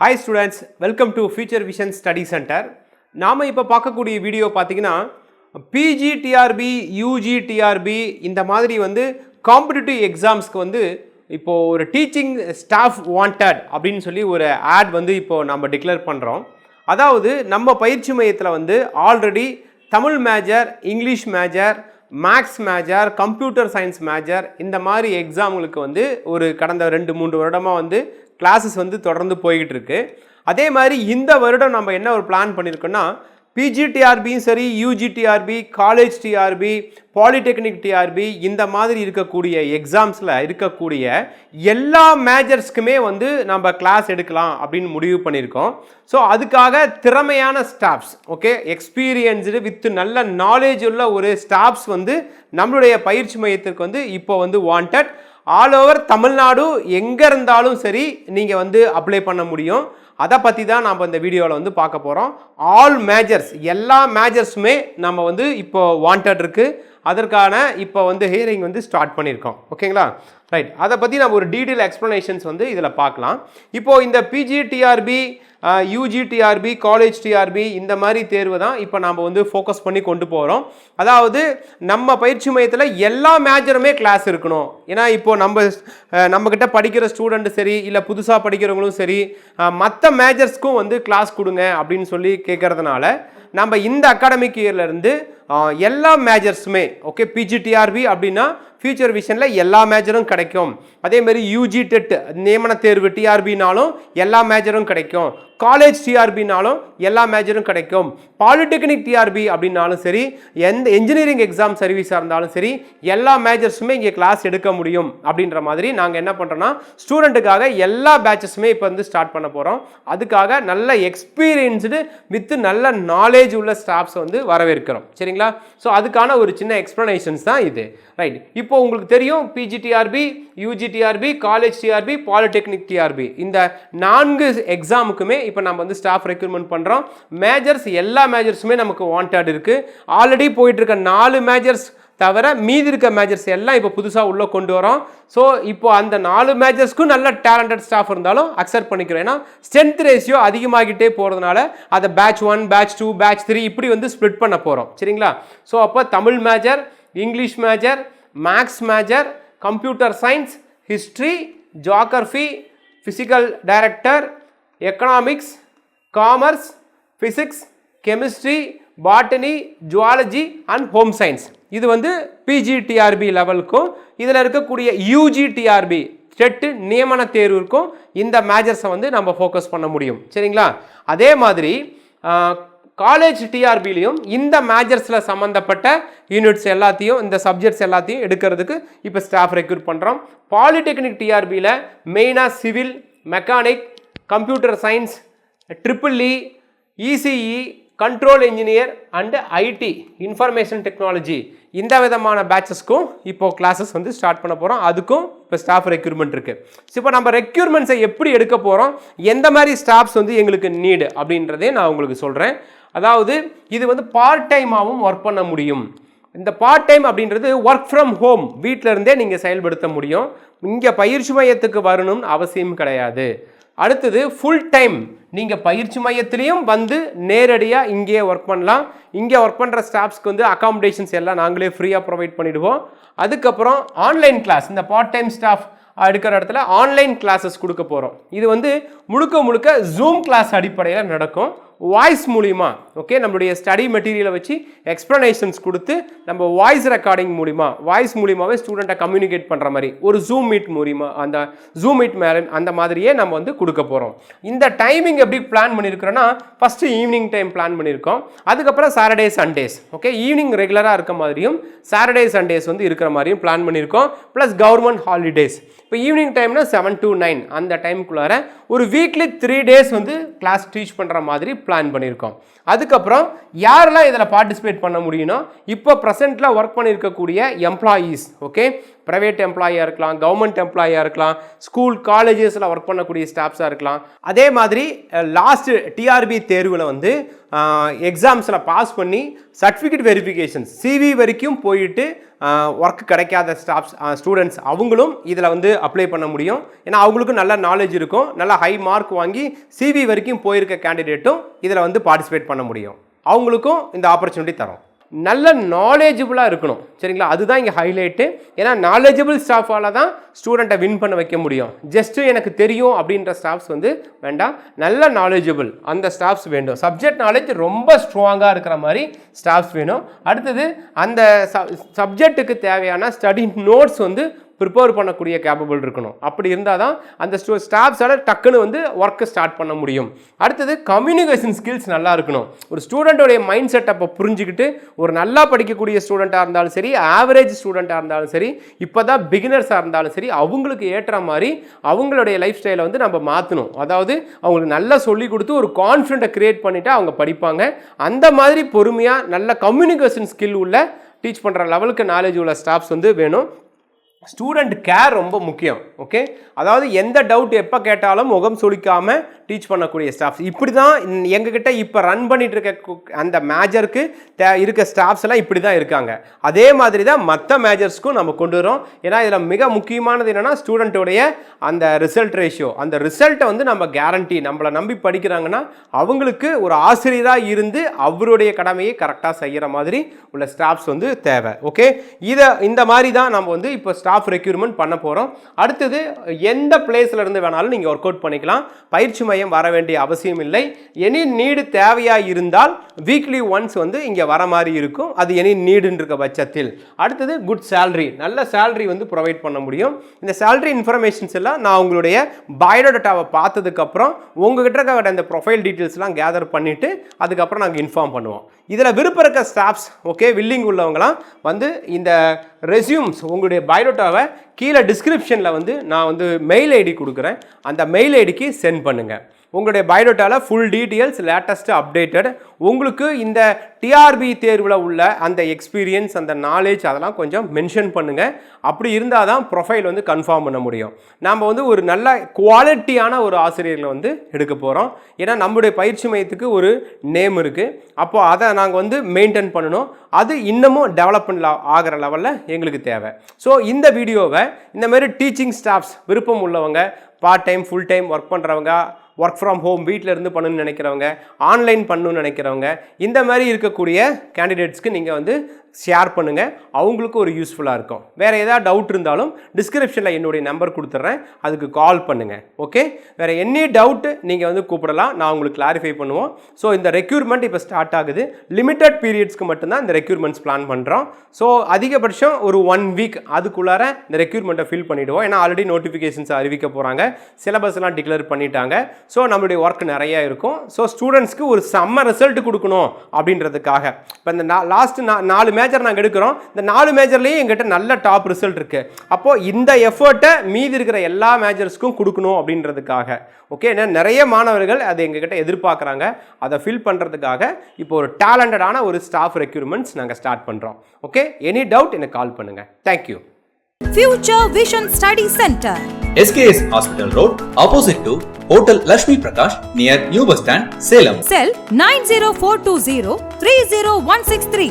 Hi students, welcome to Future Vision Study Center. நாம இப்போ பார்க்கக்கூடிய வீடியோ பார்த்தீங்கன்னா PGTRB, UGTRB இந்த மாதிரி வந்து காம்படிட்டிவ் எக்ஸாம்ஸ்க்கு வந்து இப்போ ஒரு டீச்சிங் ஸ்டாஃப் வாண்டட் அப்படின்னு சொல்லி ஒரு ஆட் வந்து இப்போ நம்ம டிக்ளேர் பண்ணுறோம். அதாவது நம்ம பயிற்சி மையத்தில் வந்து already Tamil major, English major, maths major, computer science major இந்த மாதிரி எக்ஸாம்களுக்கு வந்து ஒரு கடந்த 2-3 வருடமாக வந்து கிளாஸஸ் வந்து தொடர்ந்து போய்கிட்டு இருக்கு. அதே மாதிரி இந்த வருடம் நம்ம என்ன ஒரு பிளான் பண்ணியிருக்கோம்னா பிஜிடிஆர்பியும் சரி, UGTRB, college TRB, polytechnic TRB இந்த மாதிரி இருக்கக்கூடிய எக்ஸாம்ஸில் இருக்கக்கூடிய எல்லா மேஜர்ஸ்க்குமே வந்து நம்ம கிளாஸ் எடுக்கலாம் அப்படின்னு முடிவு பண்ணியிருக்கோம். ஸோ அதுக்காக திறமையான ஸ்டாஃப்ஸ், ஓகே, எக்ஸ்பீரியன்ஸ்டு வித் நல்ல நாலேஜ் உள்ள ஒரு ஸ்டாஃப்ஸ் வந்து நம்மளுடைய பயிற்சி மையத்திற்கு வந்து இப்போ வந்து வாண்டட். ஆல் ஓவர் தமிழ்நாடு எங்கே இருந்தாலும் சரி நீங்கள் வந்து அப்ளை பண்ண முடியும். அதை பற்றி தான் நம்ம இந்த வீடியோவில் வந்து பார்க்க போகிறோம். ஆல் மேஜர்ஸ், எல்லா மேஜர்ஸுமே நம்ம வந்து இப்போ வாண்டட் இருக்குது. அதற்கான இப்போ வந்து ஹியரிங் வந்து ஸ்டார்ட் பண்ணியிருக்கோம். ஓகேங்களா, ரைட். அதை பற்றி நம்ம ஒரு டீட்டெயில் எக்ஸ்ப்ளனேஷன்ஸ் வந்து இதில் பார்க்கலாம். இப்போது இந்த பிஜிடிஆர்பி, யூஜிடிஆர்பி, காலேஜ் டிஆர்பி இந்த மாதிரி தேர்வு தான் இப்போ நாம் வந்து ஃபோக்கஸ் பண்ணி கொண்டு போகிறோம். அதாவது நம்ம பயிற்சி மையத்தில் எல்லா மேஜருமே கிளாஸ் இருக்கணும். ஏன்னா இப்போது நம்மக்கிட்ட படிக்கிற ஸ்டூடெண்ட்டு சரி, இல்லை புதுசாக படிக்கிறவங்களும் சரி, மற்ற மேஜர்ஸ்க்கும் வந்து கிளாஸ் கொடுங்க அப்படின்னு சொல்லி கேட்குறதுனால நம்ம இந்த அகாடமிக் இயர்லேருந்து எல்லா மேஜர்ஸுமே, ஓகே, பிஜிடிஆர்பி அப்படின்னா ஃபியூச்சர் விஷனில் எல்லா மேஜரும் கிடைக்கும். அதேமாதிரி யூஜி டெட் நியமன தேர்வு டிஆர்பினாலும் எல்லா மேஜரும் கிடைக்கும். காலேஜ் டிஆர்பினாலும் எல்லா மேஜரும் கிடைக்கும். பாலிடெக்னிக் டிஆர்பி அப்படின்னாலும் சரி, எந்த என்ஜினியரிங் எக்ஸாம் சர்வீஸாக இருந்தாலும் சரி, எல்லா மேஜர்ஸுமே இங்கே கிளாஸ் எடுக்க முடியும். அப்படின்ற மாதிரி நாங்கள் என்ன பண்ணுறோன்னா ஸ்டூடெண்ட்டுக்காக எல்லா பேட்சஸுமே இப்போ வந்து ஸ்டார்ட் பண்ண போகிறோம். அதுக்காக நல்ல எக்ஸ்பீரியன்ஸ்டு வித் நல்ல நாலேஜ் உள்ள ஸ்டாஃப்ஸ் வந்து வரவேற்கிறோம். சரிங்களா? ஸோ அதுக்கான ஒரு சின்ன எக்ஸ்ப்ளனேஷன்ஸ் தான் இது. ரைட். இப்போ உங்களுக்கு தெரியும் PGTRB, UGTRB, college TRB, polytechnic TRB இந்த 4 எக்ஸாமுக்குமே இப்போ நம்ம வந்து ஸ்டாஃப் ரெக்ரூட்மெண்ட் பண்ணுறோம். மேஜர்ஸ் எல்லா மேஜர்ஸுமே நமக்கு வாண்டட் இருக்குது. ஆல்ரெடி போயிட்டு இருக்க 4 மேஜர்ஸ் தவிர மீதி இருக்க மேஜர்ஸ் எல்லாம் இப்போ புதுசாக உள்ளே கொண்டு வரோம். ஸோ இப்போ அந்த 4 மேஜர்ஸ்க்கும் நல்ல டேலண்டட் ஸ்டாஃப் இருந்தாலும் அக்செப்ட் பண்ணிக்கிறோம். ஏன்னா ஸ்ட்ரென்த் ரேஷியோ அதிகமாகிட்டே போகிறதுனால அதை பேட்ச் 1, பேட்ச் 2, பேட்ச் 3 இப்படி வந்து ஸ்ப்ளிட் பண்ண போகிறோம். சரிங்களா? ஸோ அப்போ Tamil major, English major, maths major, computer science, history, geography, physical director, economics, commerce, physics, chemistry, botany, zoology and home science இது வந்து பிஜிடிஆர்பி லெவலுக்கும், இதில் இருக்கக்கூடிய யூஜிடிஆர்பி டெட்டு நியமன தேர்வுக்கும் இந்த மேஜர்ஸை வந்து நம்ம ஃபோக்கஸ் பண்ண முடியும். சரிங்களா? அதே மாதிரி காலேஜ் டிஆர்பிலையும் இந்த மேஜர்ஸில் சம்மந்தப்பட்ட யூனிட்ஸ் எல்லாத்தையும், இந்த சப்ஜெக்ட்ஸ் எல்லாத்தையும் எடுக்கிறதுக்கு இப்போ ஸ்டாஃப் ரெக்ரூட் பண்ணுறோம். பாலிடெக்னிக் டிஆர்பியில் மெயினாக civil, mechanic, computer science, triple E, ECE, control engineer and IT, information technology இந்த விதமான பேட்சஸ்க்கும் இப்போ கிளாஸஸ் வந்து ஸ்டார்ட் பண்ண போகிறோம். அதுக்கும் இப்போ ஸ்டாஃப் ரெக்ரூட்மெண்ட் இருக்குது. ஸோ இப்போ நம்ம ரெக்ரூட்மெண்ட்ஸை எப்படி எடுக்க போகிறோம், எந்த மாதிரி ஸ்டாஃப்ஸ் வந்து எங்களுக்கு நீடு அப்படின்றதே நான் உங்களுக்கு சொல்கிறேன். அதாவது இது வந்து பார்ட் டைமாகவும் ஒர்க் பண்ண முடியும். இந்த பார்ட் டைம் அப்படின்றது ஒர்க் ஃப்ரம் ஹோம், வீட்டில் இருந்தே நீங்கள் செயல்படுத்த முடியும். இங்கே பயிற்சி மையத்துக்கு வரணும்னு அவசியம் கிடையாது. அடுத்தது ஃபுல் டைம் நீங்கள் பயிற்சி மையத்திலையும் வந்து நேரடியாக இங்கேயே ஒர்க் பண்ணலாம். இங்கே ஒர்க் பண்ணுற ஸ்டாஃப்ஸ்க்கு வந்து அகாமடேஷன்ஸ் எல்லாம் நாங்களே ஃப்ரீயாக ப்ரொவைட் பண்ணிவிடுவோம். அதுக்கப்புறம் ஆன்லைன் கிளாஸ், இந்த பார்ட் டைம் ஸ்டாஃப் எடுக்கிற இடத்துல ஆன்லைன் கிளாஸஸ் கொடுக்க போகிறோம். இது வந்து முழுக்க ஜூம் கிளாஸ் அடிப்படையில் நடக்கும். வாய்ஸ் மூலிமா, ஓகே, நம்மளுடைய ஸ்டடி மெட்டீரியலை வச்சு எக்ஸ்ப்ளனேஷன்ஸ் கொடுத்து நம்ம வாய்ஸ் ரெக்கார்டிங் வாய்ஸ் மூலிமாவே ஸ்டூடெண்ட்டை கம்யூனிகேட் பண்ணுற மாதிரி ஒரு ஜூம் மீட் மூலிமா, அந்த ஜூம் மீட் மேலே அந்த மாதிரியே நம்ம வந்து கொடுக்க போகிறோம். இந்த டைமிங் எப்படி பிளான் பண்ணியிருக்கிறோன்னா ஃபஸ்ட்டு ஈவினிங் டைம் பிளான் பண்ணியிருக்கோம். அதுக்கப்புறம் சாட்டர்டே சண்டேஸ், ஓகே, ஈவினிங் ரெகுலராக இருக்க மாதிரியும் சாட்டர்டே சண்டேஸ் வந்து இருக்கிற மாதிரியும் பிளான் பண்ணியிருக்கோம். Plus government holidays. இப்போ ஈவினிங் டைம்னா 7 to 9 அந்த டைமுக்குள்ளார ஒரு வீக்லி 3 days வந்து கிளாஸ் டீச் பண்ணுற மாதிரி பிளான் பண்ணியிருக்கோம். அதுக்கப்புறம் யாரெல்லாம் இதில் பார்ட்டிசிபேட் பண்ண முடியும்னா இப்போ ப்ரெசென்ட்டில் ஒர்க் பண்ணியிருக்கக்கூடிய எம்ப்ளாயீஸ், ஓகே, ப்ரைவேட் எம்ப்ளாயியாக இருக்கலாம், கவர்மெண்ட் எம்ப்ளாயியாக இருக்கலாம், ஸ்கூல் காலேஜஸில் ஒர்க் பண்ணக்கூடிய ஸ்டாஃப்ஸாக இருக்கலாம். அதே மாதிரி லாஸ்ட் டிஆர்பி தேர்வில் வந்து எக்ஸாம்ஸில் பாஸ் பண்ணி சர்டிஃபிகேட் வெரிஃபிகேஷன்ஸ் சிவி வரைக்கும் போயிட்டு ஒர்க் கிடைக்காத ஸ்டூடெண்ட்ஸ் அவங்களும் இதில் வந்து அப்ளை பண்ண முடியும். ஏன்னா அவங்களுக்கும் நல்ல நாலேஜ் இருக்கும், நல்ல ஹை மார்க் வாங்கி சிவி வரைக்கும் போயிருக்க கேண்டிடேட்டும் இதில் வந்து பார்ட்டிசிபேட் பண்ண முடியும். அவங்களுக்கும் இந்த ஆப்பர்ச்சுனிட்டி தரும். நல்ல நாலேஜபிளாக இருக்கணும், சரிங்களா? அதுதான் இங்கே ஹைலைட்டு. ஏன்னா நாலேஜபிள் ஸ்டாஃபால் தான் ஸ்டூடெண்ட்டை வின் பண்ண வைக்க முடியும். ஜஸ்ட்டு எனக்கு தெரியும் அப்படின்ற ஸ்டாஃப்ஸ் வந்து வேண்டாம், நல்ல நாலேஜபிள் அந்த ஸ்டாஃப்ஸ் வேண்டும். சப்ஜெக்ட் நாலேஜ் ரொம்ப ஸ்ட்ராங்காக இருக்கிற மாதிரி ஸ்டாஃப்ஸ் வேணும். அடுத்தது அந்த சப்ஜெக்ட்டுக்கு தேவையான ஸ்டடி நோட்ஸ் வந்து ப்ரிப்பேர் பண்ணக்கூடிய கேப்பபிள் இருக்கணும். அப்படி இருந்தால் தான் அந்த ஸ்டாஃப்ஸால் டக்குன்னு வந்து ஒர்க்கை ஸ்டார்ட் பண்ண முடியும். அடுத்தது கம்யூனிகேஷன் ஸ்கில்ஸ் நல்லா இருக்கணும். ஒரு ஸ்டூடெண்ட்டோடைய மைண்ட் செட்டப்பை புரிஞ்சுக்கிட்டு ஒரு நல்லா படிக்கக்கூடிய ஸ்டூடெண்ட்டாக இருந்தாலும் சரி, ஆவரேஜ் ஸ்டூடெண்ட்டாக இருந்தாலும் சரி, இப்போ தான் பிகினர்ஸாக இருந்தாலும் சரி, அவங்களுக்கு ஏற்ற மாதிரி அவங்களுடைய லைஃப் ஸ்டைலை வந்து நம்ம மாற்றணும். அதாவது அவங்களுக்கு நல்லா சொல்லி கொடுத்து ஒரு கான்ஃபிடென்ட்டை க்ரியேட் பண்ணிவிட்டு அவங்க படிப்பாங்க. அந்த மாதிரி பொறுமையாக நல்ல கம்யூனிகேஷன் ஸ்கில் உள்ள டீச் பண்ணுற லெவலுக்கு நாலேஜ் உள்ள ஸ்டாஃப்ஸ் வந்து வேணும். ஸ்டூடெண்ட் கேர் ரொம்ப முக்கியம். ஓகே, அதாவது எந்த டவுட் எப்போ கேட்டாலும் முகம் சுளிக்காமல் டீச் பண்ணக்கூடிய ஸ்டாஃப்ஸ். இப்படி தான் எங்ககிட்ட இப்போ ரன் பண்ணிட்டு இருக்க அந்த மேஜருக்கு இருக்க ஸ்டாஃப்ஸ் எல்லாம் இப்படி தான் இருக்காங்க. அதே மாதிரி தான் மற்ற மேஜர்ஸ்க்கும் நம்ம கொண்டு வரோம். ஏன்னா இதில் மிக முக்கியமானது என்னென்னா ஸ்டூடெண்ட்டோடைய அந்த ரிசல்ட் ரேஷியோ. அந்த ரிசல்ட்டை வந்து நம்ம கேரண்டி, நம்மளை நம்பி படிக்கிறாங்கன்னா அவங்களுக்கு ஒரு ஆசிரியராக இருந்து அவருடைய கடமையை கரெக்டாக செய்கிற மாதிரி உள்ள ஸ்டாஃப்ஸ் வந்து தேவை. ஓகே, இந்த மாதிரி தான் நம்ம வந்து இப்போ ஸ்டாஃப் ரெக்யூர்மெண்ட் பண்ண போகிறோம். அடுத்தது எந்த பிளேஸ்ல இருந்து வேணாலும் நீங்கள் ஒர்க் அவுட் பண்ணிக்கலாம். பயிற்சி மையம் வர வேண்டிய அவசியம் இல்லை. எனி நீடு தேவையாக இருந்தால் வீக்லி ஒன்ஸ் வந்து இங்கே வர மாதிரி இருக்கும். அது எனி நீடுன்ற இருக்க பட்சத்தில். அடுத்தது குட் சேலரி, நல்ல சேலரி வந்து ப்ரொவைட் பண்ண முடியும். இந்த சேலரி இன்ஃபர்மேஷன்ஸ் எல்லாம் நான் உங்களுடைய பயோடேட்டாவை பார்த்ததுக்கப்புறம் உங்ககிட்ட இருக்க இந்த ப்ரொஃபைல் டீட்டெயில்ஸ்லாம் கேதர் பண்ணிவிட்டு அதுக்கப்புறம் நாங்கள் இன்ஃபார்ம் பண்ணுவோம். இதில் விருப்பம் இருக்க ஸ்டாஃப்ஸ் ஓகே வில்லிங் உள்ளவங்களாம் வந்து இந்த ரெஸ்யூம்ஸ் உங்களுடைய பயோடேட்டாவை கீழே டிஸ்கிரிப்ஷனில் வந்து நான் வந்து மெயில் ஐடி கொடுக்குறேன். அந்த மெயில் ஐடிக்கு சென்ட் பண்ணுங்கள். உங்களுடைய பயோடேட்டாவில் ஃபுல் டீட்டெயில்ஸ் லேட்டஸ்ட்டு அப்டேட்டட். உங்களுக்கு இந்த டிஆர்பி தேர்வில் உள்ள அந்த எக்ஸ்பீரியன்ஸ், அந்த நாலேஜ் அதெல்லாம் கொஞ்சம் மென்ஷன் பண்ணுங்கள். அப்படி இருந்தால் தான் ப்ரொஃபைல் வந்து கன்ஃபார்ம் பண்ண முடியும். நாம் வந்து ஒரு நல்ல குவாலிட்டியான ஒரு ஆசிரியர்களை வந்து எடுக்க போகிறோம். ஏன்னா நம்முடைய பயிற்சி மையத்துக்கு ஒரு நேம் இருக்குது. அப்போது அதை நாங்கள் வந்து மெயின்டைன் பண்ணணும். அது இன்னமும் டெவலப்மெண்ட் ஆகிற லெவலில் எங்களுக்கு தேவை. ஸோ இந்த வீடியோவை இந்த மாதிரி டீச்சிங் ஸ்டாஃப்ஸ் விருப்பம் உள்ளவங்க, part time full time work பண்ணுறவங்க, ஒர்க் ஃப்ரம் ஹோம் வீட்டில் இருந்து பண்ணணும்னு நினைக்கிறவங்க, ஆன்லைன் பண்ணணும்னு நினைக்கிறவங்க, இந்த மாதிரி இருக்கக்கூடிய கேண்டிடேட்ஸ்க்கு நீங்கள் வந்து ஷேர் பண்ணுங்கள். அவங்களுக்கு ஒரு யூஸ்ஃபுல்லாக இருக்கும். வேறு ஏதாவது டவுட் இருந்தாலும் டிஸ்கிரிப்ஷனில் என்னுடைய நம்பர் கொடுத்துட்றேன், அதுக்கு கால் பண்ணுங்கள். ஓகே, வேறு எனி டவுட்டு நீங்கள் வந்து கூப்பிடலாம், நான் உங்களுக்கு கிளாரிஃபை பண்ணுவோம். ஸோ இந்த ரெக்யூர்மெண்ட் இப்போ ஸ்டார்ட் ஆகுது. லிமிட்டட் பீரியட்ஸ்க்கு மட்டும்தான் இந்த ரெக்யூர்மெண்ட்ஸ் பிளான் பண்ணுறோம். ஸோ அதிகபட்சம் ஒரு 1 வீக் அதுக்குள்ளார இந்த ரெக்யூர்மெண்ட்டை ஃபில் பண்ணிவிடுவோம். ஏன்னா ஆல்ரெடி நோட்டிஃபிகேஷன்ஸ் அறிவிக்க போகிறாங்க, சிலபஸ்லாம் டிக்ளேர் பண்ணிட்டாங்க. ஸோ நம்மளுடைய ஒர்க் நிறையா இருக்கும். ஸோ ஸ்டூடெண்ட்ஸ்க்கு ஒரு செம்ம ரிசல்ட் கொடுக்கணும் அப்படின்றதுக்காக இப்போ இந்த லாஸ்ட் 4 மேஜர் நாங்கள் எடுக்கிறோம். இந்த 4 மேஜர்லேயும் எங்கிட்ட நல்ல டாப் ரிசல்ட் இருக்குது. அப்போது இந்த எஃபர்ட்டை மீதி இருக்கிற எல்லா மேஜர்ஸ்க்கும் கொடுக்கணும் அப்படின்றதுக்காக. ஓகே, ஏன்னா நிறைய மாணவர்கள் அதை எங்ககிட்ட எதிர்பார்க்குறாங்க. அதை ஃபில் பண்ணுறதுக்காக இப்போ ஒரு டேலண்டடான ஒரு ஸ்டாஃப் ரெக்யூர்மெண்ட்ஸ் நாங்கள் ஸ்டார்ட் பண்ணுறோம். ஓகே, எனி டவுட் எனக்கு கால் பண்ணுங்கள். Thank you. Future Vision Study Center, SKS Hospital Road, opposite to Hotel Lakshmi Prakash, near New Bus Stand, Salem. Cell 90420 30163.